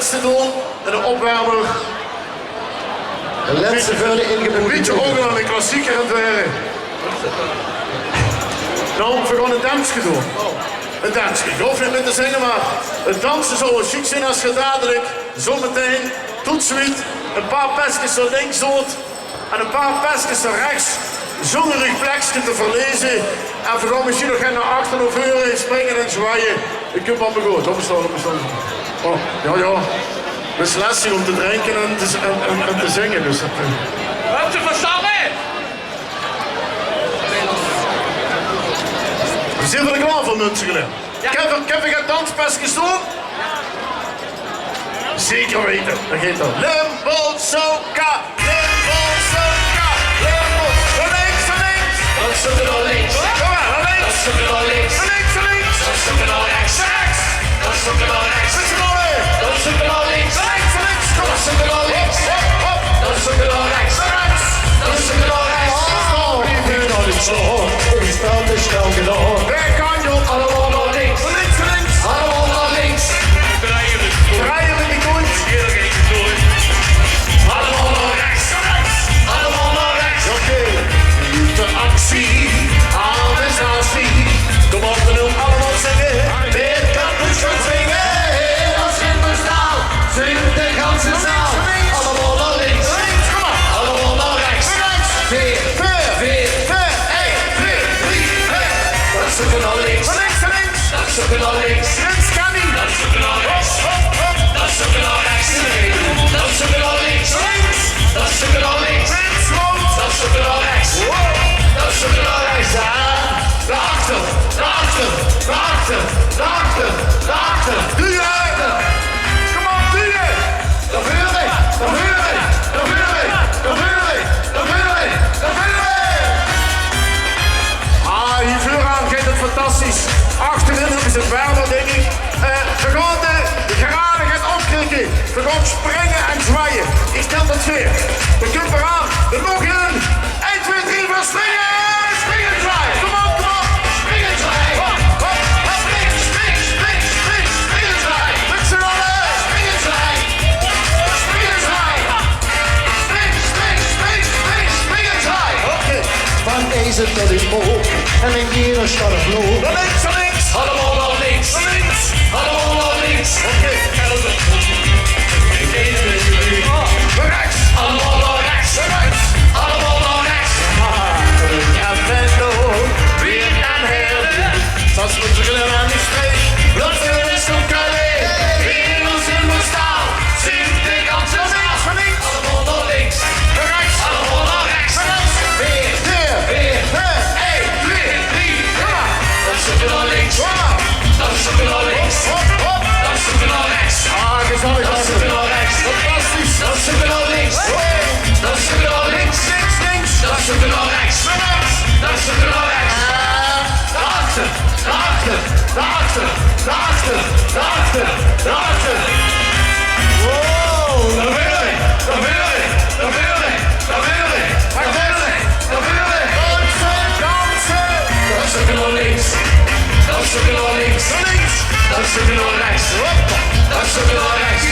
laatste doen en de opwarmer. De laatste vuile ingebouwde. Een beetje ook wel een klassieker aan het werken. Nou, we gaan een dansje doen. Een dansje. Ik hoef niet meer te zingen, maar het dansen zou wel chic zijn als je dadelijk zometeen toetsuit een paar pestjes zo links doet en een paar pestjes zo rechts zonder een plekje te verlezen. En vooral misschien nog gaan naar achter of uren springen en zwaaien. Ik heb al begonnen. Opstaan. Oh, ja. Het is lastig om te drinken en te zingen. Dus dat, Heb je verstaan? We zijn er klaar voor Munstergeleen. Heb je het danspestjes doen? Zeker weten, dat gaat dan. Limbo Soca, Limbo Soca, Limbo. Links. Dan zoeken we links. Kom maar, links. Dan zoeken we links. Links. Dan zoeken we rechts. Dan zoeken we rechts. Zet je maar weer. Dan zoeken we links. Links. Kom Dan maar. zoeken we links. Hop. Dan zoeken we rechts. Dan zoeken we rechts. Het spel is snel gedaan. Weg kan je op. Allemaal naar links. Links. Allemaal naar links. Draaien met die koets. Allemaal naar rechts. Allemaal naar rechts. Oké. De actie. Alles actie. Kom op, we doen allemaal zingen. Dit Kartoesj gaat zingen. Als in mijn staal. Zingt de ganse zaal. Allemaal naar links. Kom maar. Allemaal naar rechts. Veer. Dan zoeken we naar links. Links. Dan zoeken we naar links. Links kan niet. Dan zoeken we naar rechts. Dan zoeken we naar rechts. Dan zoeken we naar links. Dan zoeken we naar links. Dan zoeken we naar rechts. Dan zoeken we naar rechts. Daarachter. Doe je. Kom op, doe je. Dan vuren. Ah, hier vooraan gaat het fantastisch. Achterin is het warmer, denk ik. We gaan de graden gaan opkrikken. We gaan springen en zwaaien. Ik stel dat weer. We kunnen eraan. We nog in. 1, 2, 3, we springen. Springen, zwaaien. Kom op. Springen, zwaaien. Hop. Springen, zwaaien. Met z'n allen. Springen, zwaaien. Springen, zwaaien. Springen, zwaaien. Oké. Van deze tot in boog. En in ieder scharf loop. Naar links. Allemaal naar links. Allemaal naar links. Oké. Naar rechts. Allemaal naar rechts. Allemaal naar rechts. Ja, Venlo. Weer aan heel. Zoals Munstergeleen aan die streek. Dat is zo'n kalé. In ons in mijn staal. Zingt de ganse zaal. Allemaal naar links. Naar rechts. Allemaal naar rechts. Weer. 1, 2, 3. Dan zoeken we naar links. Dan zoeken we naar links. Hop. Dan zoeken we naar rechts. Ah, gezellig. Dan zoeken we naar rechts. Fantastisch. Dan zoeken we naar links. Dan zoeken we naar links. Links. Dan zoeken we naar rechts. Dan zoeken we naar rechts. Daarachter. Wow. Dan wil ik. Dansen. Dan zoeken we naar links. Dan zoeken we naar links. Dan zoeken we naar rechts. Dan zoeken we naar rechts.